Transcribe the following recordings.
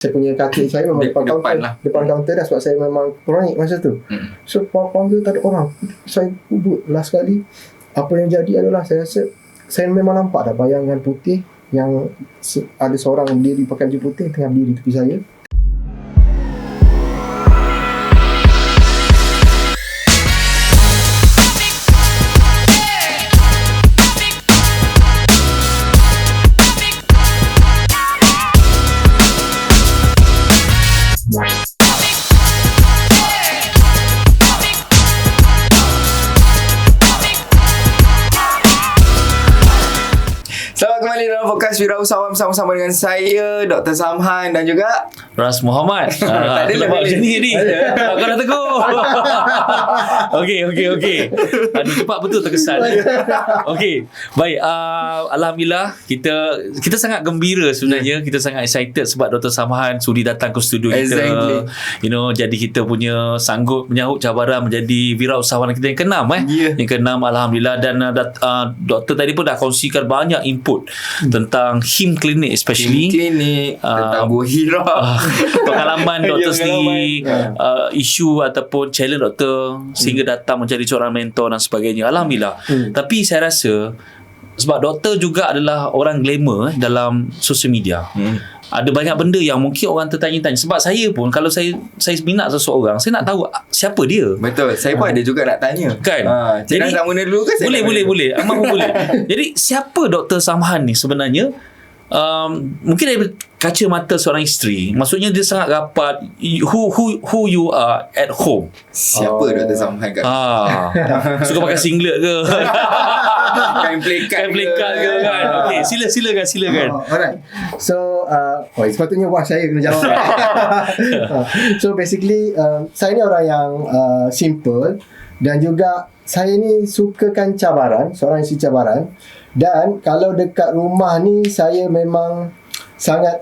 Saya punya kaki saya memang depan kaunter lah. Depan kaunter dah, sebab saya memang kronik masa tu. So kaunter tak ada orang, saya duduk last kali. Apa yang jadi adalah saya rasa saya memang nampak dah bayangan putih yang ada seorang berdiri pakai baju putih tengah berdiri tepi saya. Selamat kembali dalam podcast Wirausahawan bersama-sama dengan saya Dr. Samhan dan juga Ras Muhammad. Tadi Aku lebih macam ni. Kau dah tegur. Okey. Aduh, cepat betul terkesan. Okey. Baik, alhamdulillah kita sangat gembira sebenarnya. Kita sangat excited sebab Dr. Samhan sudi datang ke studio kita. Exactly. Jadi kita punya sanggup menyahut cabaran menjadi wirausahawan kita yang ke-6 Yang ke-6, alhamdulillah. Dan doktor tadi pun dah kongsikan banyak input tentang HIM Clinic especially. klinik tentang buah hira. Pengalaman doktor sendiri, isu ataupun challenge doktor sehingga datang menjadi seorang mentor dan sebagainya. Alhamdulillah. Tapi saya rasa sebab doktor juga adalah orang glamour dalam social media. Ada banyak benda yang mungkin orang tertanya-tanya. Sebab saya pun kalau saya minat seseorang, saya nak tahu siapa dia. Betul. Saya pun ada juga nak tanya. Kan? Jadi nak mula dulu ke? Boleh. Amat pun boleh. Jadi siapa Dr. Samhan ni sebenarnya? Mungkin dari kacamata seorang isteri, maksudnya dia sangat rapat. Who you are at home. Siapa Dr. Samhan kat? Suka pakai singlet ke? Kain plekat ke kan? Okey, silakan. Alright. So sepatutnya saya kena jawab. So basically saya ni orang yang simple, dan juga saya ni sukakan cabaran, seorang yang suka cabaran. Dan kalau dekat rumah ni saya memang sangat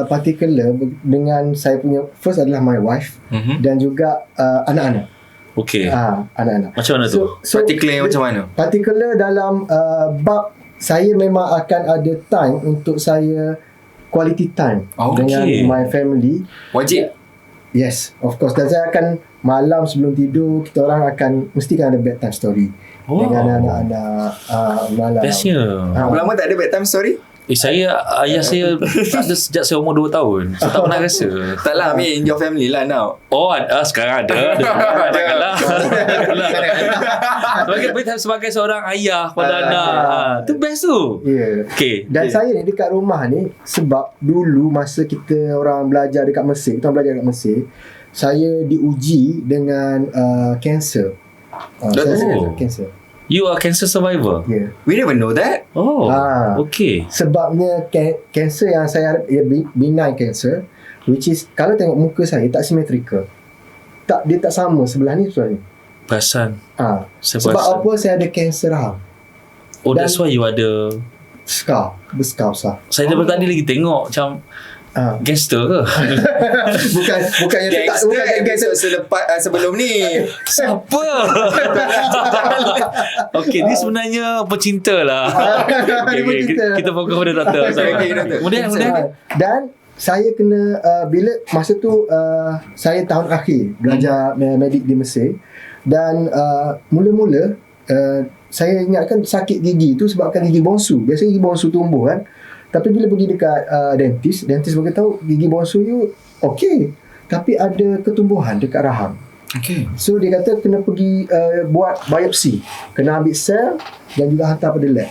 particular dengan saya punya, first adalah my wife, dan juga anak-anak. Okey. Anak-anak. Macam mana tu? Particular macam mana? Particular dalam bab saya memang akan ada time untuk saya quality time dengan my family. Wajib? Yes, of course. Dan saya akan malam sebelum tidur, kita orang akan mesti ada bedtime story dengan anak-anak malam. Bestnya. Berapa lama tak ada bedtime story? Ayah saya tak ada sejak saya umur 2 tahun. Saya tak pernah rasa. Taklah, in your family lah now. Sekarang ada. Sebagai seorang ayah pada anak, tu best tu. Okay. Dan saya ni dekat rumah ni, sebab dulu masa kita orang belajar dekat Mesir, saya diuji dengan kanser. Kanser. You are cancer survivor? Yeah. We never know that. Okay. Sebabnya kanser yang saya ada, benign cancer, which is kalau tengok muka saya tak symmetrical. Dia tak sama sebelah ni sebelah ni. Perasan. Sebab apa saya ada kanser rahang. That's why you ada Berskar besar. Saya daripada tadi lagi tengok macam gangster ke? bukan yang gangster episode sebelum ni. Siapa? Okey, ni sebenarnya pecinta lah. Okay, kita fokus pada doktor. Kemudian dan saya kena bila masa tu saya tahun akhir belajar medik di Mesir, dan mula-mula saya ingatkan sakit gigi tu sebabkan gigi bonsu. Biasanya gigi bonsu tumbuh kan. Tapi bila pergi dekat dentist beritahu gigi bonsu you okey, tapi ada ketumbuhan dekat rahang. Okay. So dia kata kena pergi buat biopsi, kena ambil sel dan juga hantar pada lab.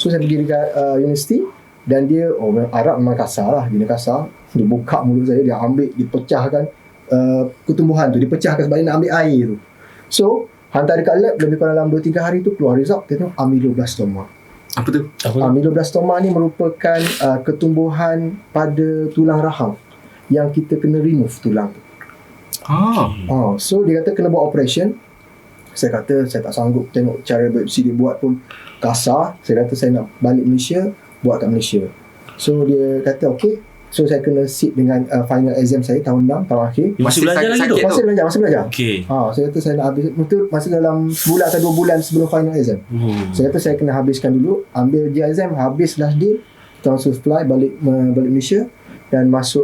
So saya pergi dekat universiti, dan dia Arab memang kasar lah, dia kasar. Dia buka mulut saya, dia ambil, dipecahkan ketumbuhan tu, dipecahkan sebab dia nak ambil air tu. So hantar dekat lab, lebih kurang dalam 2-3 hari tu keluar result, dia tengok amyloblastoma. Apa tu? Amyloblastoma ni merupakan ketumbuhan pada tulang rahang yang kita kena remove tulang tu. So dia kata kena buat operation. Saya kata saya tak sanggup, tengok cara biopsi dia buat pun kasar. Saya kata saya nak balik Malaysia, buat kat Malaysia. So dia kata okey. So saya kena sit dengan final exam saya tahun 6, tahun akhir. Masih belajar lagi tu? Masih belajar. Okey. Saya kata saya nak habis itu masa dalam sebulan atau 2 bulan sebelum final exam. Saya kata saya kena habiskan dulu, ambil je exam, habis last day, transfer fly balik Malaysia. dan masuk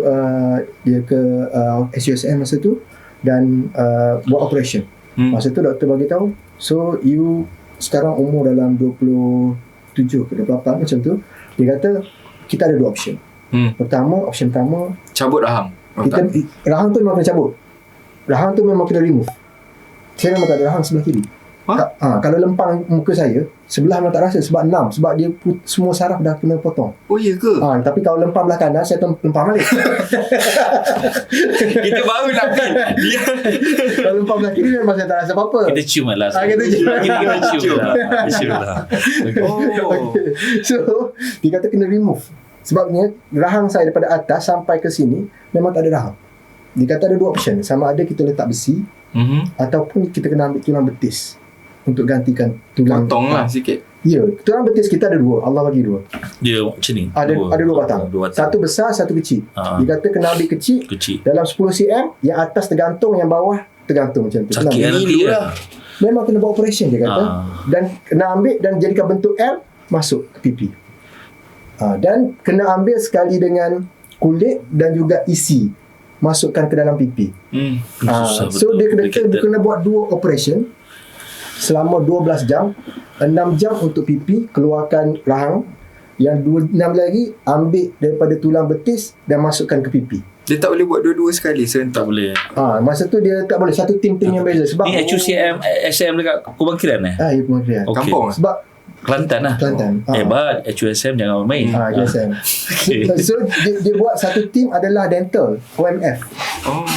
dia ke SUSM masa tu dan buat operation. Masa tu doktor bagi tahu, so you sekarang umur dalam 27 ke 28 macam tu. Dia kata kita ada 2 option. Option pertama, Cabut rahang. rahang tu memang kena cabut. Rahang tu memang kena remove. Saya memang tak ada rahang sebelah kiri. Kalau lempang muka saya, sebelah memang tak rasa sebab 6, sebab dia semua saraf dah kena potong. Oh ya ke? Tapi kalau lempang belah kanan, saya lempang balik. Kita baru nak pergi. Dia Kalau lempang belah kiri memang saya tak rasa apa-apa. Kita cium lah. Kita cium. Kita cium lah. Kita cium lah. Okay. So dia kata kena remove. Sebabnya rahang saya daripada atas sampai ke sini memang tak ada rahang. Dia kata ada 2 option, sama ada kita letak besi ataupun kita kena ambil tulang betis untuk gantikan tulang. potong lah sikit. Ya, tulang betis kita ada 2. Allah bagi 2. Dia macam ni. Ada 2 batang. Satu besar, satu kecil. Dia kata kena ambil kecil. Dalam 10 cm, yang atas tergantung, yang bawah tergantung macam tu. Sakit nanti lah. Memang kena buat operation dia kata. Dan kena ambil dan jadikan bentuk L masuk ke pipi. Dan kena ambil sekali dengan kulit dan juga isi masukkan ke dalam pipi. So dia kena buat 2 operation selama 12 jam. 6 jam untuk pipi, keluarkan rahang. Yang 6 lagi ambil daripada tulang betis dan masukkan ke pipi. Dia tak boleh buat dua-dua sekali serentak. Tak boleh. Masa tu dia tak boleh, satu tim yang beza sebab Ni HUCM SM dekat Kubang Kiran ya Kubangkiran. Okey. Kampung Sebab Kelantan lah. Kelantan. Hebat. HUSM jangan main. KSM. Okay. So dia buat satu tim adalah dental, OMF.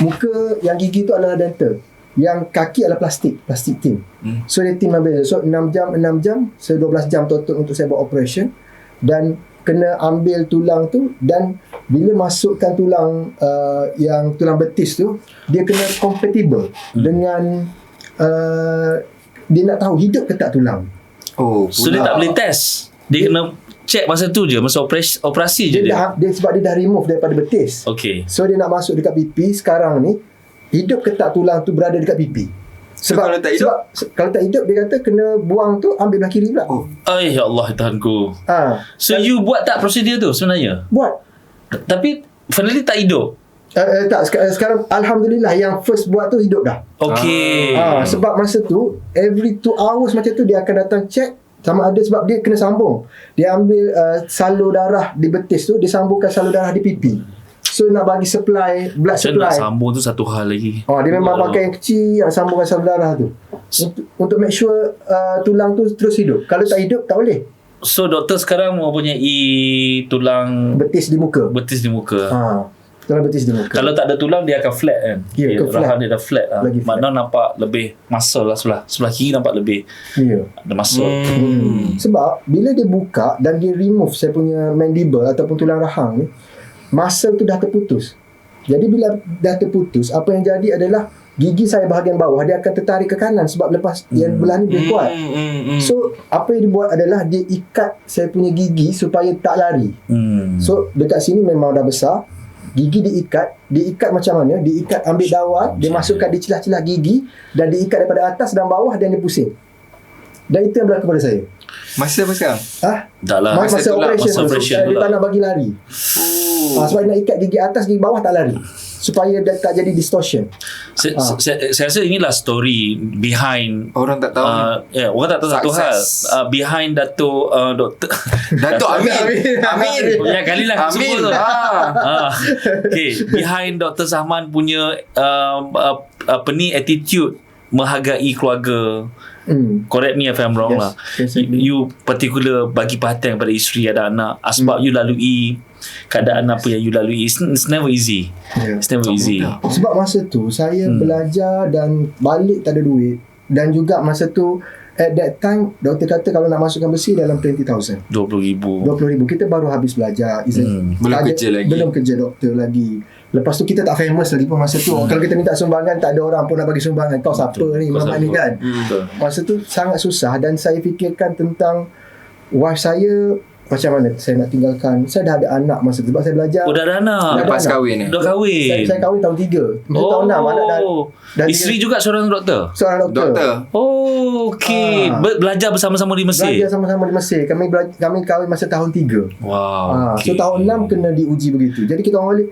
Muka yang gigi tu adalah dental. Yang kaki adalah plastik tim. So dia tim yang beza. So 6 jam, so 12 jam total untuk saya buat operation. Dan kena ambil tulang tu, dan bila masukkan tulang yang tulang betis tu, dia kena compatible dengan dia nak tahu hidup ke tak tulang. So dia tak boleh test. Dia kena check masa tu je, masa operasi je dia. Sebab dia dah remove daripada betis. Okay. So dia nak masuk dekat pipi sekarang ni, hidup ke tak tulang tu berada dekat pipi. Sebab kalau tak hidup dia kata kena buang tu, ambil belah kiri pula. Ay, ya Allah Tuhanku. So you buat tak prosedur tu sebenarnya? Buat. Tapi finally tak hidup. Tak, sekarang Alhamdulillah yang first buat tu hidup dah. Okay. Sebab masa tu every 2 hours macam tu dia akan datang check sama ada, sebab dia kena sambung. Dia ambil salur darah di betis tu, dia sambungkan salur darah di pipi. So nak bagi supply, blood supply. Nak sambung tu satu hal lagi. Dia memang pakai yang kecil yang sambungkan salur darah tu. Untuk make sure tulang tu terus hidup. Kalau tak hidup tak boleh. So doktor sekarang mempunyai tulang betis di muka. Tulang betis di muka. Kalau tak ada tulang dia akan flat kan. Ya, rahang dia dah flat lah. Makna nampak lebih muscle lah sebelah kiri nampak lebih. Ya. Ada muscle. Sebab bila dia buka dan dia remove saya punya mandible ataupun tulang rahang ni, muscle tu dah terputus. Jadi bila dah terputus, apa yang jadi adalah gigi saya bahagian bawah dia akan tertarik ke kanan sebab lepas yang belah ni dia kuat. So apa yang dia buat adalah dia ikat saya punya gigi supaya tak lari. So dekat sini memang dah besar. Gigi diikat macam mana? Diikat ambil dawat, dia masukkan di celah-celah gigi dan diikat daripada atas dan bawah dan dia pusing. Dan itu yang berlaku pada saya. Masa apa sekarang? Tak lah. Masa operation tu dia tak nak bagi lari. Sebab dia nak ikat gigi atas, gigi bawah tak lari. Supaya dia tak jadi distortion. Saya rasa inilah story behind. Orang tak tahu. Orang tak tahu satu hal. Behind Dato' Doktor Amin. Punya kali lah. Amin. Okay. Behind Dr. Sahman punya attitude menghargai keluarga. Correct me if I'm wrong lah. You particular bagi perhatian kepada isteri, ada anak. Sebab you lalui keadaan apa yang you lalui. It's never easy. It's never easy. Sebab masa tu saya belajar dan balik tak ada duit. Dan juga masa tu at that time doktor kata kalau nak masukkan besi dalam 20,000. 20,000. Kita baru habis belajar. Belum kerja doktor lagi. Lepas tu kita tak famous lagi pun masa tu. Kalau kita minta sumbangan, tak ada orang pun nak bagi sumbangan. Kau siapa ni, Muhammad ni kan. Masa tu sangat susah. Dan saya fikirkan tentang wife saya macam mana saya nak tinggalkan. Saya dah ada anak masa tu sebab saya belajar. Oh, dah ada anak. Dah ada Lepas anak. kahwin ni. Dah kahwin. Saya kahwin tahun 3. Masa tahun 6 anak dah Isteri juga seorang doktor? seorang doktor. Doktor. Oh, okey. Belajar bersama-sama di Mesir. Belajar sama-sama di Mesir. Kami kahwin masa tahun 3. Wow. So tahun 6 kena diuji begitu. Jadi kita orang balik,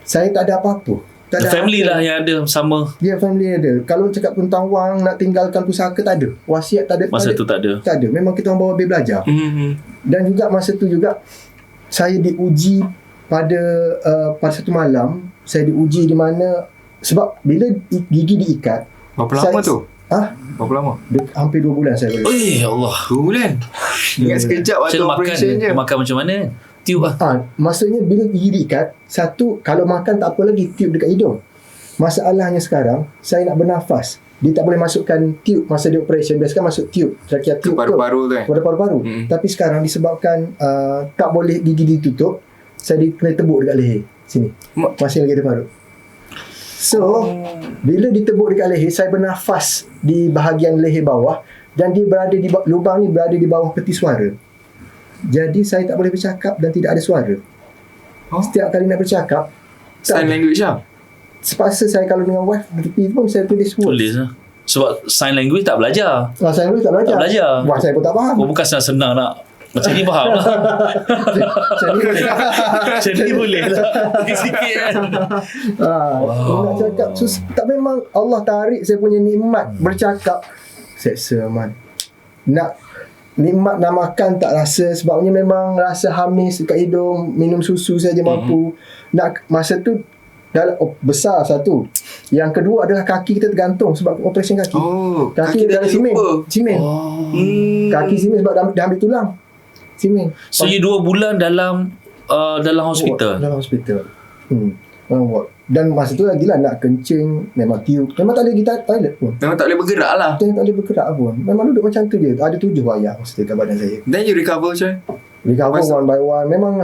saya tak ada apa-apa. Tak ada Family apa. lah yang ada sama. Dia family ada. Kalau cakap tentang wang nak tinggalkan pusaka tak ada. Wasiat tak ada. Masa tu tak ada. Tak ada. Memang kita orang bawa habis belajar. Dan juga masa tu juga saya diuji pada satu malam. Saya diuji di mana sebab bila gigi diikat. Berapa lama tu? Berapa lama? Hampir 2 bulan saya boleh. Ya Allah. 2 bulan. Ingat sekejap waktu Macam makan operation je. dia. Makan macam mana? Tiup lah. Maksudnya bila gigi diikat, satu kalau makan tak apa lagi, tiup dekat hidung. Masalahnya sekarang saya nak bernafas. Dia tak boleh masukkan tiup masa dia operation. Biasa kan masuk tiup, trakia tiup Paru-paru tu pada paru-paru. Tapi sekarang disebabkan tak boleh gigi ditutup, saya kena tebuk dekat leher sini. Masih lagi ada paru. So, bila ditebuk dekat leher, saya bernafas di bahagian leher bawah dan dia berada di lubang ni berada di bawah peti suara. Jadi saya tak boleh bercakap dan tidak ada suara. Setiap kali nak bercakap, Sign language lah. sepaksa saya kalau dengan wife di tepi pun saya tulis words. Tulis lah. Sebab sign language tak belajar. Saya tulis tak belajar. Tak belajar. Wah, saya pun tak faham. Oh, bukan senang nak. Macam ni faham lah. Macam ni boleh. Macam ni boleh lah. Sikit kan. Nak cakap tak, memang Allah tarik saya punya nikmat bercakap. Seksa man. Nikmat nak makan tak rasa sebabnya memang rasa hamis dekat hidung, minum susu saja mampu. Nak masa tu besar satu. Yang kedua adalah kaki kita tergantung sebab operasi kaki. Kaki dah dalam simen. Kaki sini sebab dah ambil tulang. Simen. So, you 2 bulan dalam hospital. Dalam hospital. Dan masa tu lagi lah nak kencing, memang tiup. Memang tak boleh pergi toilet pun. Memang tak boleh bergerak lah. Dia tak boleh bergerak pun. Memang duduk macam tu je. Ada 7 wayang masa tu kat badan saya. Then you recover coy? Recover one by one. Memang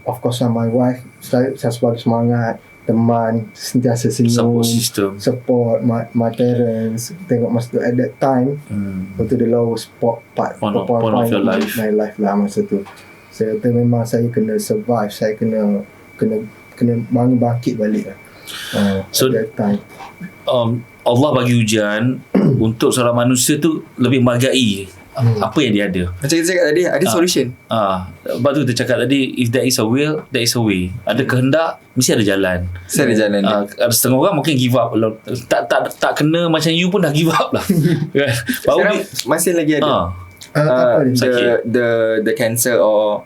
of course my wife, saya selalu semangat. Teman, sentiasa senyum. Support system. Support my parents. Tengok masa tu at that time. Itu the lowest part Point of your life. My life lah masa tu. Saya kata memang saya kena survive. Saya kena bangkit balik lah. So, at that time. Allah bagi ujian untuk seorang manusia tu lebih menghargai apa yang dia ada. Macam kita cakap tadi, ada solution. Sebab tu kita cakap tadi, if there is a will, there is a way. Ada kehendak, mesti ada jalan. Mesti ada jalan dia. Ada setengah orang mungkin give up. Tak kena macam you pun dah give up lah. Kan? Sekarang masih lagi ada. Apa dia? The cancer or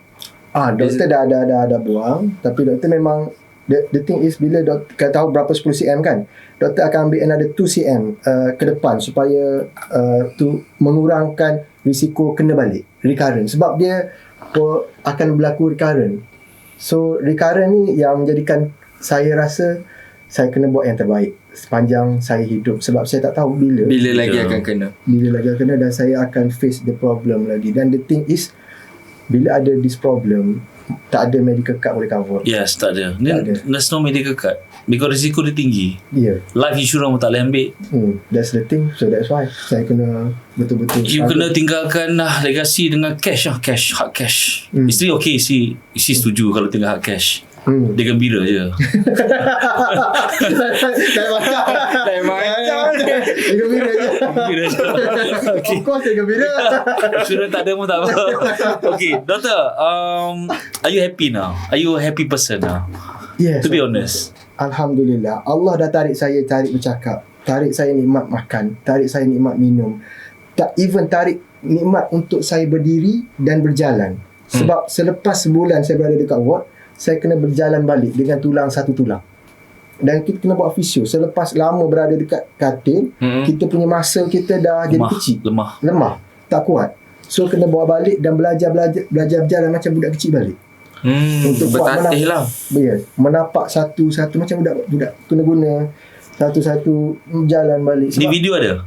doktor dah buang. Tapi doktor memang the thing is bila doktor tahu berapa 10 cm kan, doktor akan ambil another 2 cm ke depan supaya tu mengurangkan risiko kena balik recurrent, sebab dia akan berlaku recurrent. So recurrent ni yang menjadikan saya rasa saya kena buat yang terbaik sepanjang saya hidup, sebab saya tak tahu bila lagi akan kena. Dan saya akan face the problem lagi. Dan the thing is bila ada this problem, tak ada medical card boleh cover. Yes, tak ada. There's no medical card because risiko dia tinggi. Life insurance pun tak boleh ambil. That's the thing. So that's why saya kena betul-betul You kena tinggalkan legasi dengan cash lah. Hard cash. Isteri okey, isteri setuju kalau tinggal hard cash. Dia gembira je. Lain macam. Dia gembira je. Okay. Of course dia gembira. Insurance tak ada pun tak apa. Okay, doktor, are you happy now? Are you a happy person now? Yes. To be honest. Alhamdulillah. Allah dah tarik bercakap. Tarik saya nikmat makan. Tarik saya nikmat minum. Even tarik nikmat untuk saya berdiri dan berjalan. Sebab selepas sebulan saya berada dekat ward, saya kena berjalan balik dengan satu tulang. Dan kita kena buat fisio. Selepas lama berada dekat katil, kita punya muscle kita dah jadi kecil. Lemah. Tak kuat. So kena bawa balik dan belajar berjalan macam budak kecil balik. Untuk bertatih lah. Menapak satu-satu macam budak kena guna satu-satu jalan balik. Ni video ada?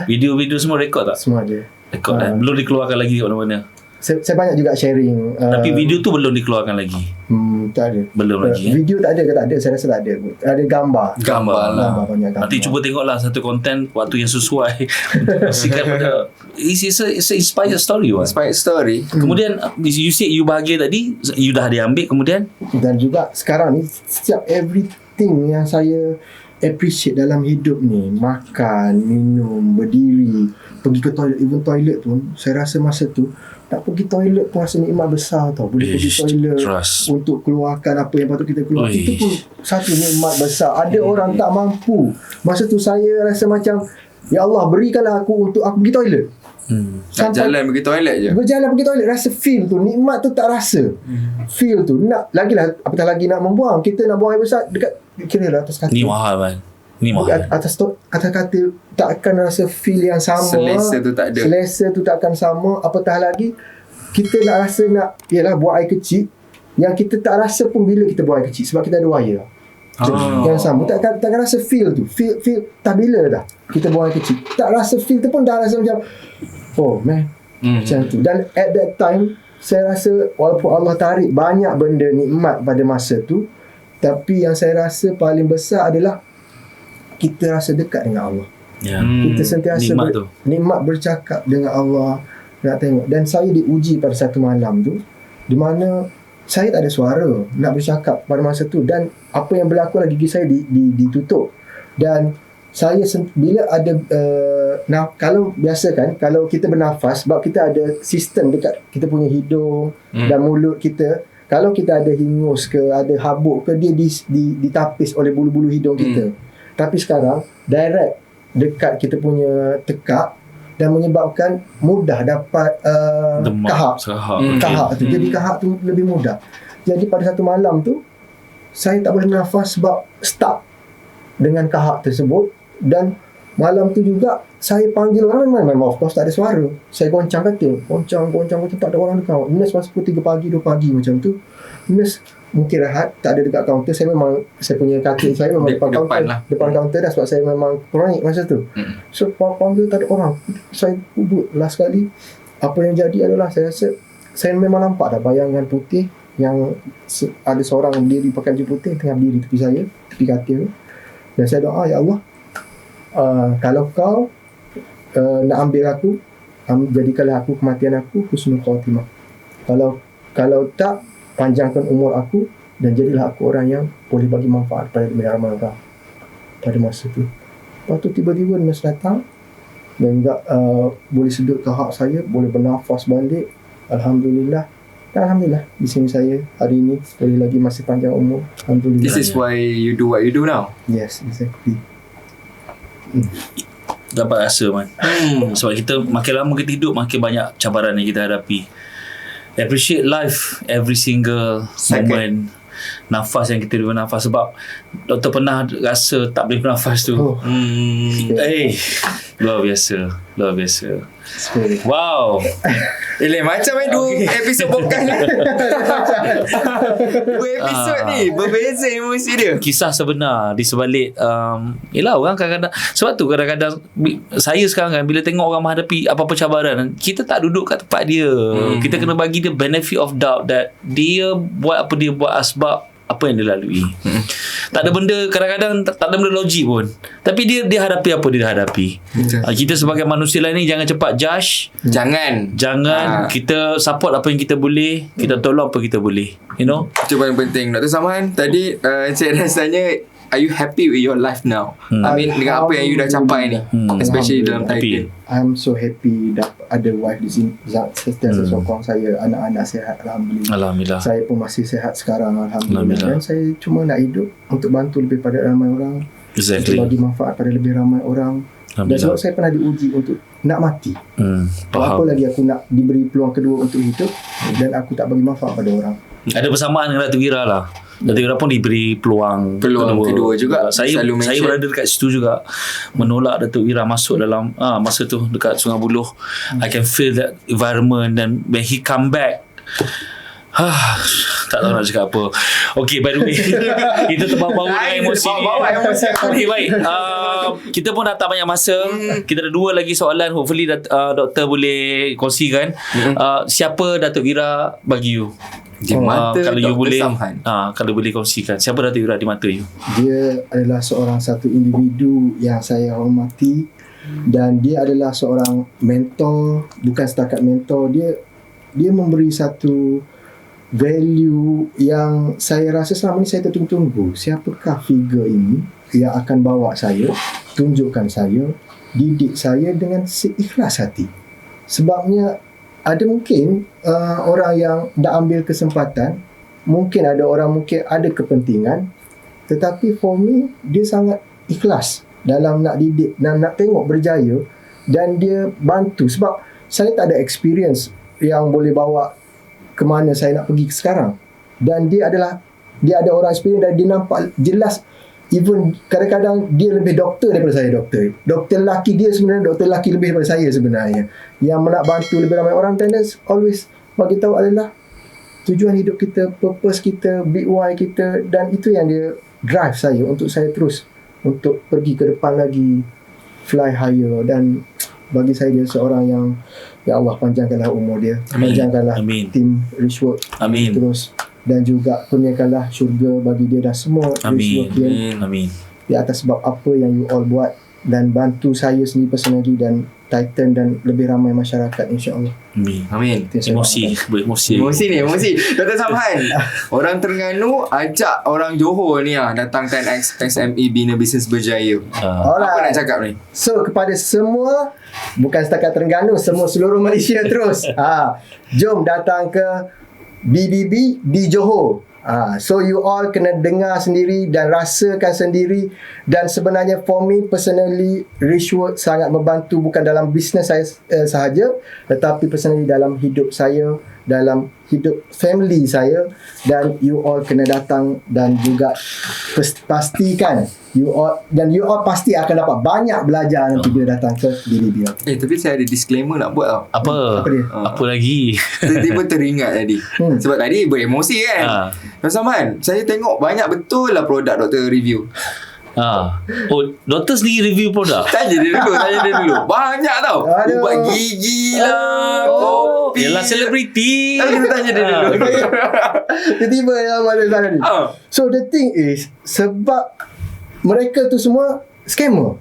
Video semua rekod tak? Semua ada. Rekod belum dikeluarkan lagi kat mana-mana. Saya banyak juga sharing. Tapi video tu belum dikeluarkan lagi. Tak ada. Belum lagi. Video tak ada ke tak ada? Saya rasa tak ada. Ada gambar lah. Banyak gambar. Nanti cuba tengoklah satu konten waktu yang sesuai. Kongsikan pada it's a inspired story. Inspired story. Kemudian you say you bahagia tadi, you dah diambil kemudian. Dan juga sekarang ni setiap everything yang saya appreciate dalam hidup ni, makan, minum, berdiri, pergi ke toilet, even toilet pun saya rasa masa tu nak pergi toilet pun rasa nikmat besar tau. Boleh pergi toilet untuk keluarkan apa yang patut kita keluar. Itu pun satu nikmat besar. Ada orang tak mampu. Masa tu saya rasa macam, ya Allah, berikanlah aku untuk aku pergi toilet. Nak jalan pergi toilet je. Berjalan pergi toilet, rasa feel tu, nikmat tu tak rasa. Feel tu nak lagilah, apatah lagi nak membuang. Kita nak buang air besar dekat, kira lah atas katil. Ni mahal man. Ni mahal. Atas katil tak akan rasa feel yang sama. Selesa tu tak ada. Selesa tu tak akan sama. Apatah lagi kita nak rasa nak, yalah, buang air kecil yang kita tak rasa pun bila kita buang air kecil sebab kita ada wire. Yang sama tak akan rasa feel tu. Feel tak bila dah kita buang air kecil. Tak rasa feel tu pun dah rasa macam, oh man, macam tu. Dan at that time saya rasa walaupun Allah tarik banyak benda nikmat pada masa tu, tapi yang saya rasa paling besar adalah kita rasa dekat dengan Allah. Kita sentiasa nikmat bercakap dengan Allah, nak tengok. Dan saya diuji pada satu malam tu di mana saya tak ada suara nak bercakap pada masa tu, dan apa yang berlaku lagi, gigi saya ditutup. Dan saya bila ada kalau biasa kan, kalau kita bernafas, sebab kita ada sistem dekat kita punya hidung dan mulut kita, kalau kita ada hingus ke, ada habuk ke, dia ditapis oleh bulu-bulu hidung kita. Tapi sekarang direct dekat kita punya tekak, dan menyebabkan mudah dapat kahak tu. Jadi kahak tu lebih mudah. Jadi pada satu malam tu saya tak boleh nafas sebab stuck dengan kahak tersebut. Dan malam tu juga saya panggil orang, memang of course tak ada suara. Saya goncang katil, goncang tak ada orang dekat. Nurse masa pukul 3 pagi 2 pagi macam tu. Nurse mungkin rehat, tak ada dekat kaunter. Saya punya katil saya memang depan kaunter dah, sebab saya memang kronik masa tu. So panggil tak ada orang, saya kubut last kali. Apa yang jadi adalah saya rasa saya memang nampak dah bayangan putih yang ada seorang berdiri pakai baju putih tengah berdiri tepi saya, tepi katil. Dan saya doa, ya Allah, kalau kau nak ambil aku, jadikanlah aku kematian aku husnul khatimah. Kalau tak, panjangkan umur aku dan jadilah aku orang yang boleh bagi manfaat pada ramai orang pada masa tu. Lepas tu tiba-tiba nurse datang dan juga boleh sedut kahak saya, boleh bernafas balik. Alhamdulillah. Dan Alhamdulillah di sini saya hari ini boleh lagi masih panjang umur. Alhamdulillah. This is why you do what you do now. Yes, exactly. Dapat rasa man. Sebab kita makin lama kita hidup, makin banyak cabaran yang kita hadapi. Appreciate life, every single moment, nafas yang kita boleh bernafas. Sebab doktor pernah rasa tak boleh bernafas tu. Luar biasa. Wow. Macam dua episod podcast ni. Dua episod ni berbeza emosi dia. Kisah sebenar di sebalik yelah, orang kadang-kadang, sebab tu kadang-kadang saya sekarang kan, bila tengok orang menghadapi apa-apa cabaran, kita tak duduk kat tempat dia. Kita kena bagi dia benefit of doubt that dia buat apa dia buat, asbab apa yang dia lalui. Tak ada benda, kadang-kadang tak ada benda logik pun, tapi dia hadapi apa dia hadapi. Kita sebagai manusia lain ni jangan cepat judge. Jangan kita support apa yang kita boleh, kita tolong apa kita boleh, you know. Itu paling penting. Dr. Samhan, tadi saya rasanya, are you happy with your life now? I mean, dengan apa yang you dah capai ni, especially dalam title. I'm so happy ada wife di sini, sentiasa sokong saya, anak-anak sihat, Alhamdulillah. Saya pun masih sihat sekarang, Alhamdulillah. Dan saya cuma nak hidup untuk bantu lebih pada ramai orang, untuk bagi manfaat pada lebih ramai orang. Dan sebab saya pernah diuji untuk nak mati, apa lagi aku nak diberi peluang kedua untuk hidup, dan aku tak bagi manfaat pada orang. Ada persamaan dengan Datuk Wira lah. Datuk Wira pun diberi peluang kedua juga. Saya berada dekat situ juga, menolak Datuk Wira masuk dalam masa tu dekat Sungai Buloh. I can feel that environment. Dan when he come back, tak tahu nak cakap apa. Okay, by the way, kita terbawa-bawa dengan emosi ni. Baik, kita pun dah tak banyak masa. Kita ada 2 lagi soalan. Hopefully doktor boleh kongsikan. Siapa Datuk Wira bagi you? Di mata kalau you boleh Samhan. Kalau boleh kongsikan, siapa Datuk Wira di mata you? Dia adalah satu individu yang saya hormati, dan dia adalah seorang mentor. Bukan setakat mentor, dia memberi satu value yang saya rasa selama ni saya tertunggu-tunggu. Siapakah figure ini yang akan bawa saya, tunjukkan saya, didik saya dengan seikhlas hati. Sebabnya ada mungkin orang yang dah ambil kesempatan, mungkin ada orang mungkin ada kepentingan, tetapi for me dia sangat ikhlas dalam nak didik dan nak tengok berjaya, dan dia bantu. Sebab saya tak ada experience yang boleh bawa ke mana saya nak pergi sekarang, dan dia ada orang experience dan dia nampak jelas. Even kadang-kadang dia lebih doktor daripada saya. Doktor lelaki dia sebenarnya, doktor lelaki lebih daripada saya sebenarnya, yang nak bantu lebih ramai orang. Dan dia always bagi tahu adalah tujuan hidup kita, purpose kita, big why kita, dan itu yang dia drive saya untuk saya terus untuk pergi ke depan lagi, fly higher. Dan bagi saya dia seorang yang, ya Allah, panjangkanlah umur dia, panjangkanlah tim Richworth terus, dan juga kurniakanlah syurga bagi dia dan semua Richworthian di atas sebab apa yang you all buat, dan bantu saya sendiri personally dan Titan dan lebih ramai masyarakat, insya-Allah. Amin. Emosi Emosi. Dr. Samhan, orang Terengganu ajak orang Johor ni datang 10X SME Bina Bisnes Berjaya. Apa nak cakap ni? So kepada semua, bukan setakat Terengganu, semua seluruh Malaysia terus. Jom datang ke BBB di Johor. So you all kena dengar sendiri dan rasakan sendiri. Dan sebenarnya for me personally, Richworth sangat membantu, bukan dalam bisnes saya sahaja, tetapi personally dalam hidup saya, dalam hidup family saya. Dan you all kena datang dan juga pastikan you all pasti akan dapat banyak belajar nanti bila datang ke BBB. Tapi saya ada disclaimer nak buat tau. Apa dia? Apa lagi? Tiba-tiba teringat tadi. Sebab tadi beremosi kan. Dr. Samhan, saya tengok banyak betul lah produk doktor review. Oh, doktor sendiri review produk? Tanya dia dulu. Banyak tau. Ubat gigi lah, kopi. Yalah, selebriti. Kita tanya dia dulu. Tiba-tiba yang mana sana ni. So the thing is, sebab mereka tu semua scammer.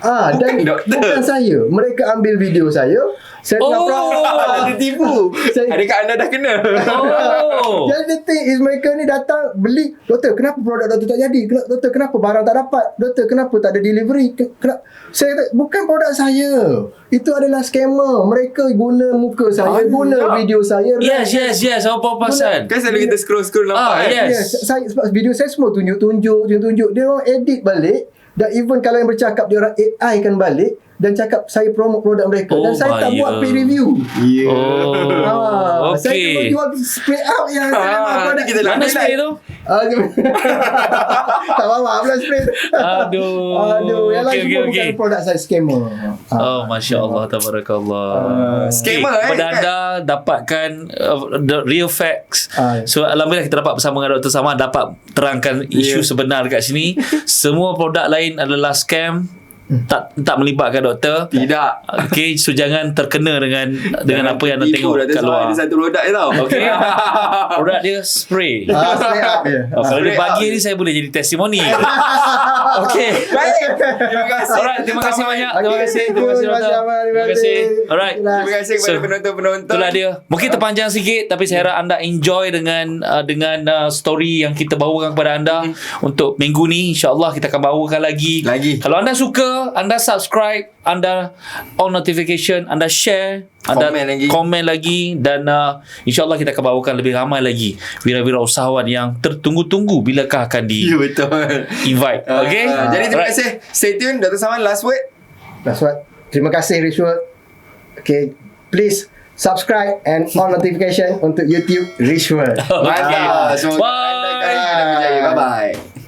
Dan bukan saya. Mereka ambil video saya Dia tipu. Adakah anda dah kena? Jadi the thing is, mereka ni datang beli, doktor kenapa produk doktor tak jadi, doktor kenapa barang tak dapat, doktor kenapa tak ada delivery. Saya kata bukan produk saya, itu adalah scammer. Mereka guna muka saya, guna video saya. Yes. Apa pasan? Kan selalu kita scroll nampak. Yes. Saya, sebab video saya semua tunjuk. Dia orang edit balik. Dan even kalau yang bercakap, dia orang AI kan balik dan cakap saya promote produk mereka. Dan saya tak buat paid review. Saya cuma jual spray up yang produk kita. Mana spray tu? Tak bawa pula spray. Aduh. Yang lain semua bukan produk saya, scammer. Masya Allah, tabarakallah. Scammer kepada anda dapatkan the real facts. So alhamdulillah kita dapat bersama dengan Dr. Samhan, dapat terangkan isu sebenar dekat sini. Semua produk lain adalah scam, tak melibatkan doktor. Tidak. Okay, so jangan terkena dengan apa yang anda tengok kat luar. Ada satu produk je tau. Okay. Produk dia spray. Spray up je. Kalau dia bagi ni, saya boleh jadi testimoni. Okay. Baik. Terima kasih. Alright, terima kasih banyak. Terima kasih Terima doktor. Terima kasih. Alright. Terima kasih kepada penonton-penonton. Itulah dia. Mungkin terpanjang sikit, tapi saya harap anda enjoy dengan story yang kita bawakan kepada anda. Untuk minggu ni, insyaAllah kita akan bawakan lagi. Kalau anda suka, anda subscribe, anda on notification, anda share, anda komen lagi, dan insyaAllah kita akan bawakan lebih ramai lagi wira-wira usahawan yang tertunggu-tunggu bilakah akan di invite. Okay. Jadi terima kasih. Stay tune. Dr. Samhan, last word. Terima kasih Richworth. Okay, please subscribe and on notification untuk YouTube Richworth. Semoga anda berjaya. Bye-bye.